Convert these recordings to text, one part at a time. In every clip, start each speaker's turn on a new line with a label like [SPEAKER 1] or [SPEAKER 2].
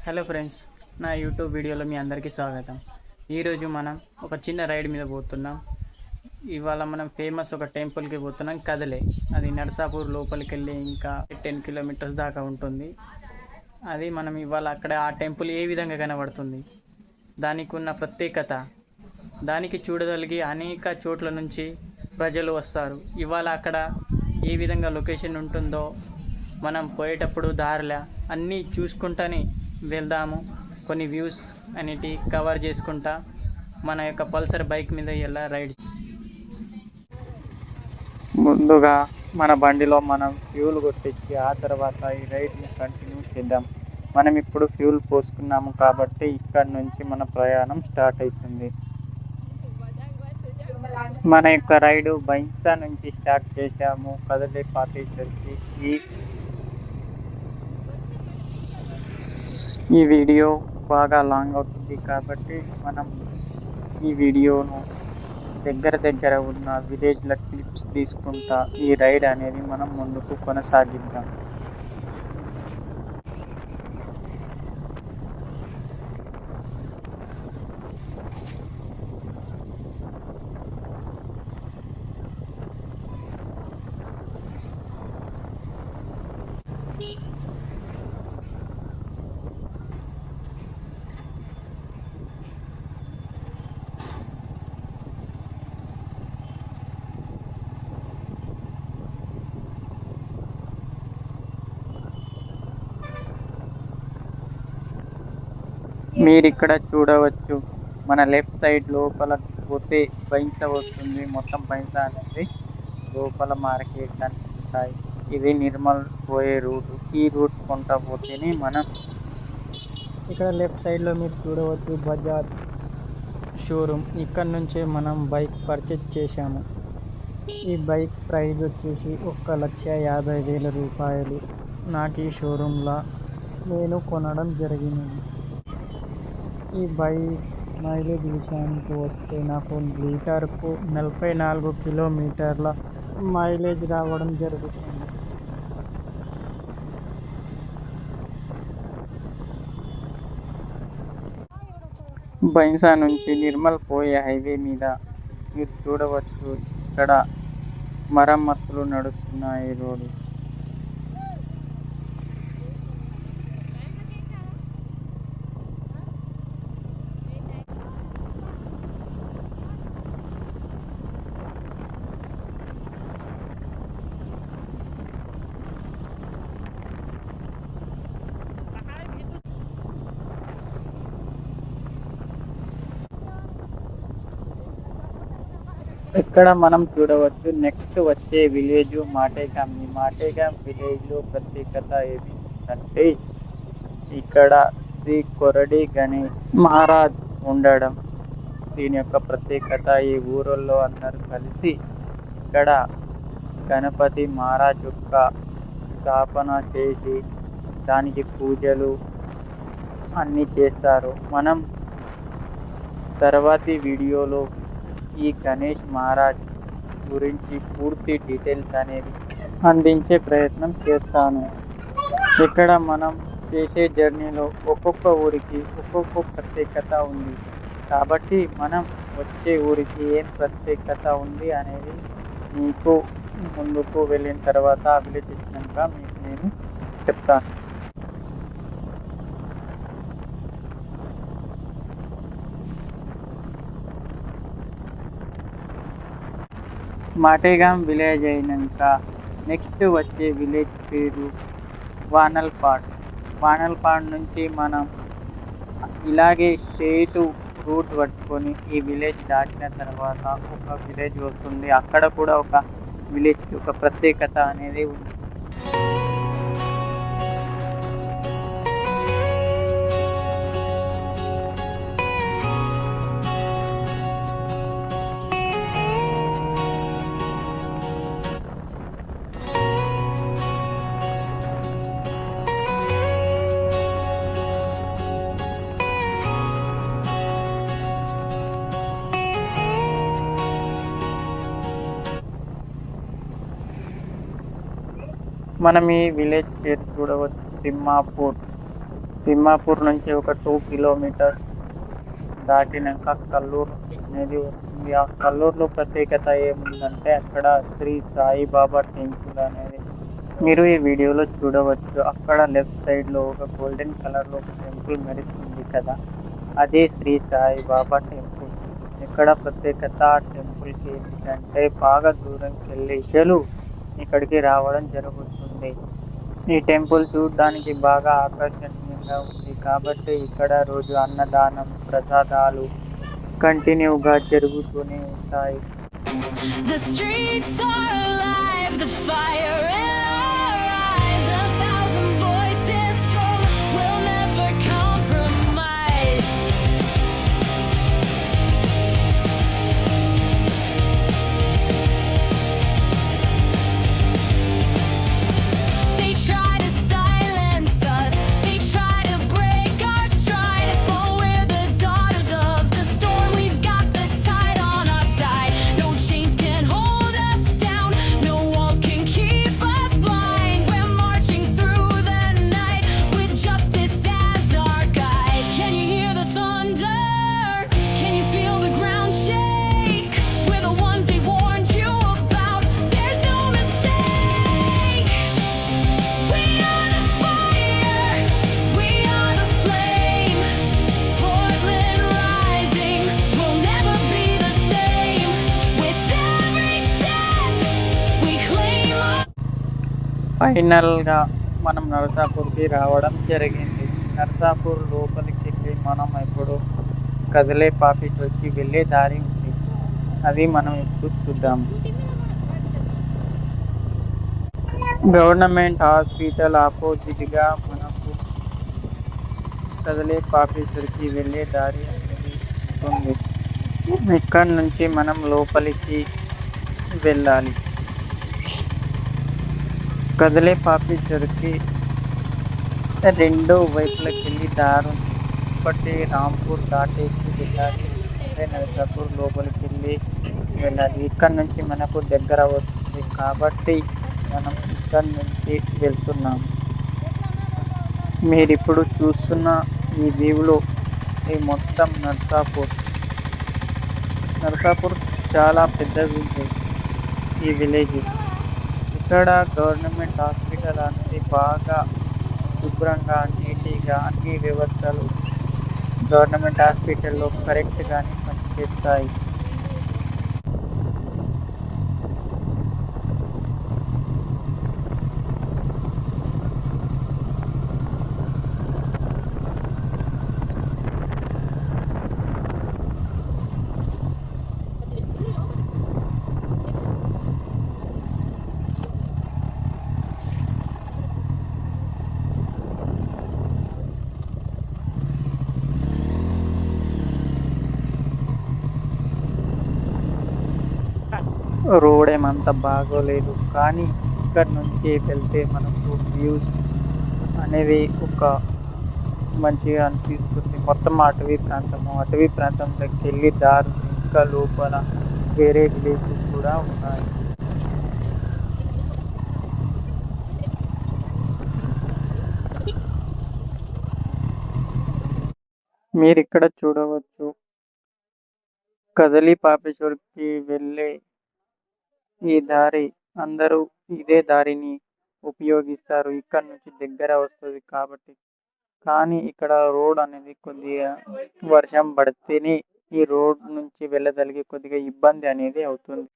[SPEAKER 1] Hello friends, నా YouTube వీడియోలో మీ అందరికీ స్వాగతం. ఈరోజు మనం ఒక చిన్న రైడ్ మీద పోతున్నాం. ఇవాళ మనం ఫేమస్ ఒక టెంపుల్కి పోతున్నాం, కదలే. అది నర్సాపూర్ లోపలికి వెళ్ళి ఇంకా 10 కిలోమీటర్స్ దాకా ఉంటుంది. అది మనం ఇవాళ అక్కడ ఆ టెంపుల్ ఏ విధంగా కనబడుతుంది, దానికి ఉన్న ప్రత్యేకత, దానికి చూడగలిగి అనేక చోట్ల నుంచి ప్రజలు వస్తారు. ఇవాళ అక్కడ ఏ విధంగా లొకేషన్ ఉంటుందో మనం పోయేటప్పుడు దారిలా అన్నీ చూసుకుంటానే వెళ్దాము. కొన్ని వ్యూస్ అనేటి కవర్ చేసుకుంటా మన యొక్క పల్సర్ బైక్ మీద ఎలా రైడ్. ముందుగా మన బండిలో మనం ఫ్యూల్ కొట్టించి ఆ తర్వాత ఈ రైడ్ని కంటిన్యూ చేద్దాం. మనం ఇప్పుడు ఫ్యూల్ పోసుకున్నాము కాబట్టి ఇక్కడ నుంచి మన ప్రయాణం స్టార్ట్ అవుతుంది. మన యొక్క రైడు బైన్సా నుంచి స్టార్ట్ చేసాము. కదలే పాతేసరికి ఈ వీడియో బాగా లాంగ్ అవుతుంది కాబట్టి మనం ఈ వీడియోను దగ్గర ఉన్న విలేజ్ల క్లిప్స్ తీసుకుంటా ఈ రైడ్ అనేది మనం ముందుకు కొనసాగిద్దాం. మీరు ఇక్కడ చూడవచ్చు, మన లెఫ్ట్ సైడ్ లోపల పోతే బైన్సా వస్తుంది. మొత్తం బైన్సా అనేది లోపల మార్కెట్ కనిపిస్తాయి. ఇది నిర్మల్ పోయే రూట్. ఈ రూట్ కొంటా పోతేనే మనం ఇక్కడ లెఫ్ట్ సైడ్లో మీరు చూడవచ్చు బజాజ్ షోరూమ్. ఇక్కడ నుంచే మనం బైక్ పర్చేజ్ చేశాము. ఈ బైక్ ప్రైస్ వచ్చేసి 1,50,000 రూపాయలు. నాకు ఈ షోరూంలో నేను కొనడం జరిగినది. ఈ బైక్ మైలేజ్ విషయానికి వస్తే నాకు లీటర్కు 44 కిలోమీటర్ల మైలేజ్ రావడం జరుగుతుంది. బైన్సా నుంచి నిర్మల్ పోయే హైవే మీద మీరు చూడవచ్చు, ఇక్కడ మరమ్మతులు నడుస్తున్నాయి రోడ్డు. ఇక్కడ మనం చూడవచ్చు, నెక్స్ట్ వచ్చే విలేజ్ మాటేగాం. ఈ మాటేగాం విలేజ్లో ప్రత్యేకత ఏమిటంటే ఇక్కడ శ్రీ కొరడి గణేష్ మహారాజ్ ఉండడం. దీని యొక్క ప్రత్యేకత, ఈ ఊరిలో అందరూ కలిసి ఇక్కడ గణపతి మహారాజ్ యొక్క స్థాపన చేసి దానికి పూజలు అన్నీ చేస్తారు. మనం తర్వాతి వీడియోలో ఈ గణేష్ మహారాజ్ గురించి పూర్తి డీటెయిల్స్ అనేవి అందించే ప్రయత్నం చేస్తాను. ఇక్కడ మనం చేసే జర్నీలో ఒక్కొక్క ఊరికి ఒక్కొక్క ప్రత్యేకత ఉంది కాబట్టి మనం వచ్చే ఊరికి ఏం ప్రత్యేకత ఉంది అనేది మీకు ముందుకు వెళ్ళిన తర్వాత విలేజ్ వచ్చినాక మీకు నేను చెప్తాను. మాటేగాం విలేజ్ అయినాక నెక్స్ట్ వచ్చే విలేజ్ పేరు వానల్పాడ్. వానల్పాడ్ నుంచి మనం ఇలాగే స్ట్రెయిట్ రూట్ పట్టుకొని ఈ విలేజ్ దాటిన తర్వాత ఒక విలేజ్ వస్తుంది. అక్కడ కూడా ఒక విలేజ్కి ఒక ప్రత్యేకత అనేది ఉంది. మనం ఈ విలేజ్ పేరు చూడవచ్చు, తిమ్మాపూర్. తిమ్మాపూర్ నుంచి ఒక 2 కిలోమీటర్స్ దాటినాక కల్లూరు అనేది వస్తుంది. ఆ కల్లూరులో ప్రత్యేకత ఏముందంటే అక్కడ శ్రీ సాయిబాబా టెంపుల్ అనేది మీరు ఈ వీడియోలో చూడవచ్చు. అక్కడ లెఫ్ట్ సైడ్‌లో ఒక గోల్డెన్ కలర్‌లో ఒక టెంపుల్ మెరుస్తుంది కదా! అదే శ్రీ సాయిబాబా టెంపుల్. ఇక్కడ ప్రత్యేకత ఆ టెంపుల్‌కి ఏమిటంటే బాగా దూరంకెళ్ళి ప్రజలు ఇక్కడికి రావడం జరుగుతుంది. ఈ టెంపుల్ చూడ్డానికి బాగా ఆకర్షణీయంగా ఉంది కాబట్టి ఇక్కడ రోజు అన్నదానం, ప్రసాదాలు కంటిన్యూగా జరుగుతూనే ఉంటాయి.
[SPEAKER 2] The streets are alive, the fire in our eyes, 1,000 voices strong, will never compromise. They try to silence us, they try to break our stride, but we're the daughters of the storm, we've got the tide on our side. No chains can hold us down, no walls can keep us blind. We're marching through the night with justice as our guide. Can you hear the thunder? Can you feel the ground shake? We're the ones they warned you about, there's no mistake. We are the fire, we are the flame. Portland rising, we'll never be the same. With every step, we claim our
[SPEAKER 1] ఫైనల్‌గా మనం నరసాపూర్‌కి రావడం జరిగింది. నరసాపూర్ లోపలికెళ్ళి మనం ఇప్పుడు కదిలే పాపికొచ్చి వెళ్ళే దారి ఉంది. అది మనం ఇప్పుడు చూద్దాం. గవర్నమెంట్ హాస్పిటల్ ఆపోజిట్‌గా మనకు కదిలే పాపేశ్వరికి వెళ్ళే దారి అనేది ఉంటుంది. ఇక్కడి నుంచి మనం లోపలికి వెళ్ళాలి. కదిలే పాపేశ్వరికి 2 వైపులకెళ్ళి దారి ఉంది. ఒకటి రాంపూర్ దాటేసి వెళ్ళాలి. అంటే నరసాపూర్ లోపలికెళ్ళి వెళ్ళాలి. ఇక్కడి నుంచి మనకు దగ్గర అవుతుంది కాబట్టి మనం ఇక్కడి నుంచి వెళ్తున్నాం. మీరిప్పుడు చూస్తున్న ఈ వ్యూలో ఈ మొత్తం నరసాపూర్. నరసాపూర్ చాలా పెద్దది ఉంది ఈ విలేజ్. ఇక్కడ గవర్నమెంట్ హాస్పిటల్ అనేది బాగా శుభ్రంగా, నీట్‌గా అన్ని వ్యవస్థలు గవర్నమెంట్ హాస్పిటల్‌లో కరెక్ట్‌గానే పనిచేస్తాయి. రోడ్ ఏమంత బాగోలేదు. కానీ ఇక్కడి నుంచి వెళ్తే మనకు వ్యూస్ అనేవి ఒక మంచిగా అనిపిస్తుంది. మొత్తం అటవీ ప్రాంతము. అటవీ ప్రాంతంలోకెళ్ళి దారి ఇంకా లోపల వేరే విలేజెస్ కూడా ఉన్నాయి. మీరిక్కడ చూడవచ్చు. కదిలి పాపేశ్వర్‌కి వెళ్ళే ఈ దారి అందరూ ఇదే దారిని ఉపయోగిస్తారు. ఇక్కడి నుంచి దగ్గర వస్తది కాబట్టి. కానీ ఇక్కడ రోడ్ అనేది కొద్దిగా వర్షం పడితేనే ఈ రోడ్ నుంచి వెళ్ళగలిగే కొద్దిగా ఇబ్బంది అనేది అవుతుంది.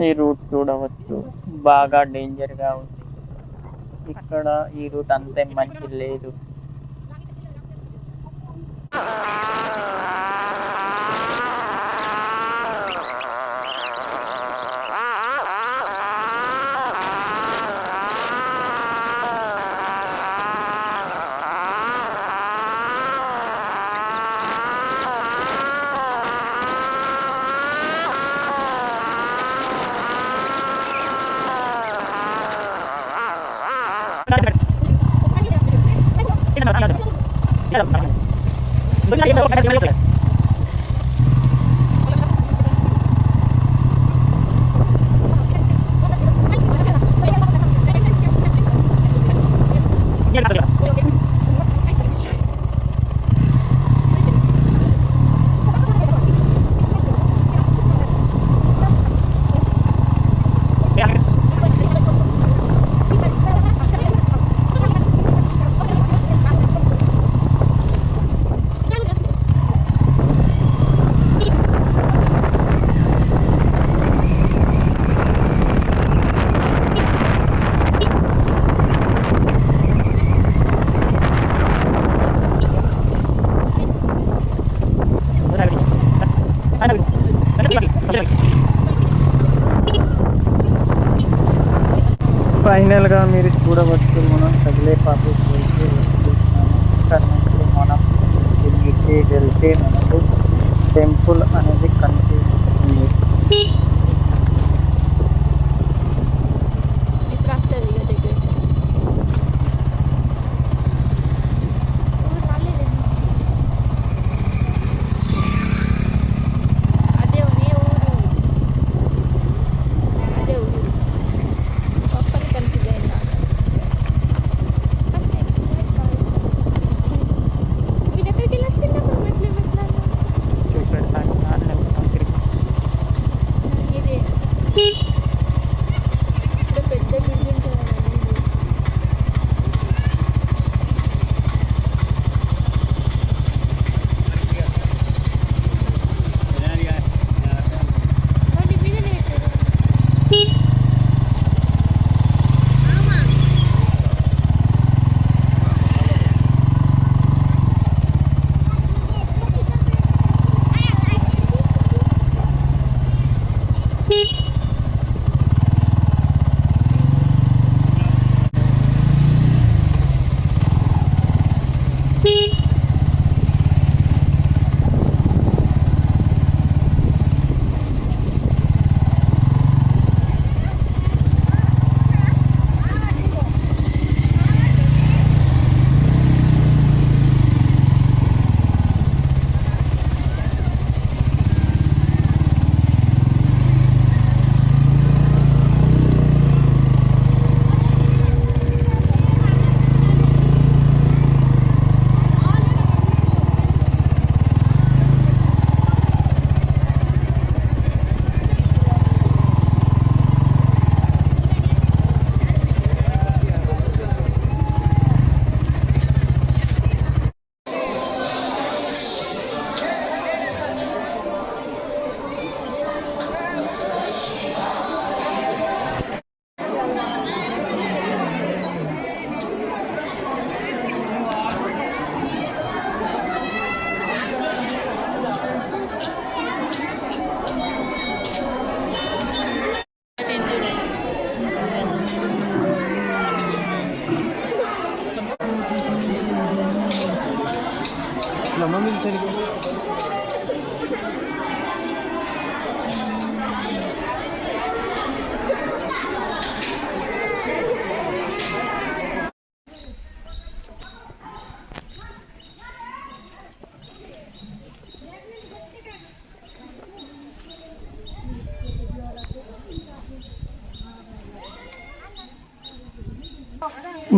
[SPEAKER 1] ఈ రూట్ చూడవచ్చు, బాగా డేంజర్గా ఉంది. ఇక్కడ ఈ రూట్ అంతే మంచి లేదు. ఫైనల్గా మీరు చూడవచ్చు, మనం తగిలేపాకు చూసి చూసినాము. ఇక్కడ నుంచి మనం కిందికి వెళ్తే మనకు టెంపుల్ అనేది కనిపిస్తుంది.
[SPEAKER 3] ఇప్పుడు వస్తుంది ఇక దగ్గర అదే ఊరు అదే ఊరు పక్కన కనిపించే మీరు ఎక్కడికి వెళ్ళొచ్చింది అప్పుడు మెట్లు ఇదే ఇక్కడ పెద్ద బిల్డింగ్ వాటి మీదనే పెట్టారు.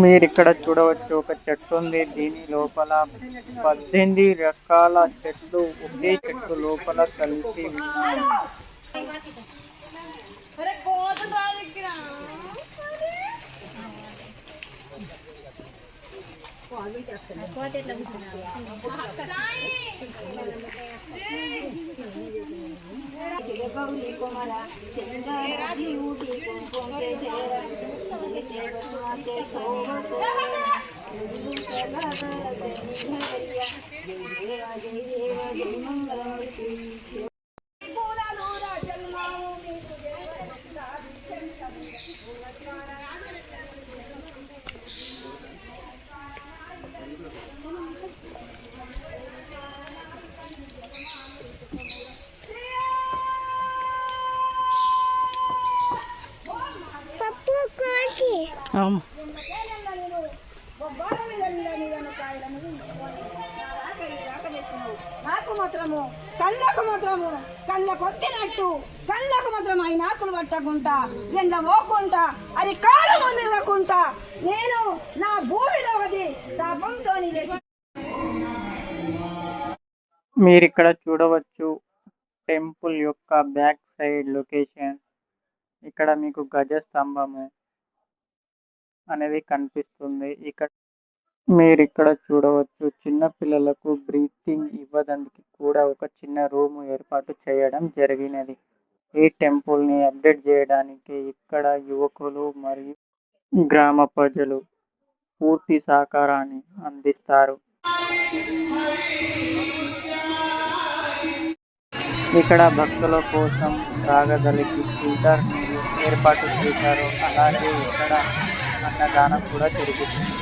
[SPEAKER 1] మీరు ఇక్కడ చూడవచ్చు, ఒక చెట్టు ఉంది. దీని లోపల 18 రకాల చెట్లు ఒకే చెట్టు లోపల కలిసి ఉన్నాయి.
[SPEAKER 4] గౌరీ కుమర చంద్రాది ఊటి కుంకుమే నాకు మాత్రము కళ్ళకు మాత్రము కళ్ళ కొత్తినట్టు కళ్ళకు మాత్రం ఆయన ఆకులు పట్టకుండా ఎండ పోకుండా అది కాలం వదలకుండా నేను నా భూమిలో అది తపంతో
[SPEAKER 1] మీరు ఇక్కడ చూడవచ్చు టెంపుల్ యొక్క బ్యాక్ సైడ్ లొకేషన్. ఇక్కడ మీకు గజ స్తంభము అనేది కనిపిస్తుంది. మీరు ఇక్కడ చూడవచ్చు చిన్న పిల్లలకు బ్రీతింగ్ ఇవ్వడానికి కూడా ఒక చిన్న రూమ్ ఏర్పాటు చేయడం జరిగినది. ఈ టెంపుల్ ని అప్డేట్ చేయడానికి ఇక్కడ యువకులు మరియు గ్రామ ప్రజలు పూర్తి సహకారాన్ని అందిస్తారు. ఇక్కడ భక్తుల కోసం త్రాగడానికి ఫిల్టర్ నీరు ఏర్పాటు చేశారు. అలాగే ఇక్కడ అన్నదానం కూడా జరుగుతుంది.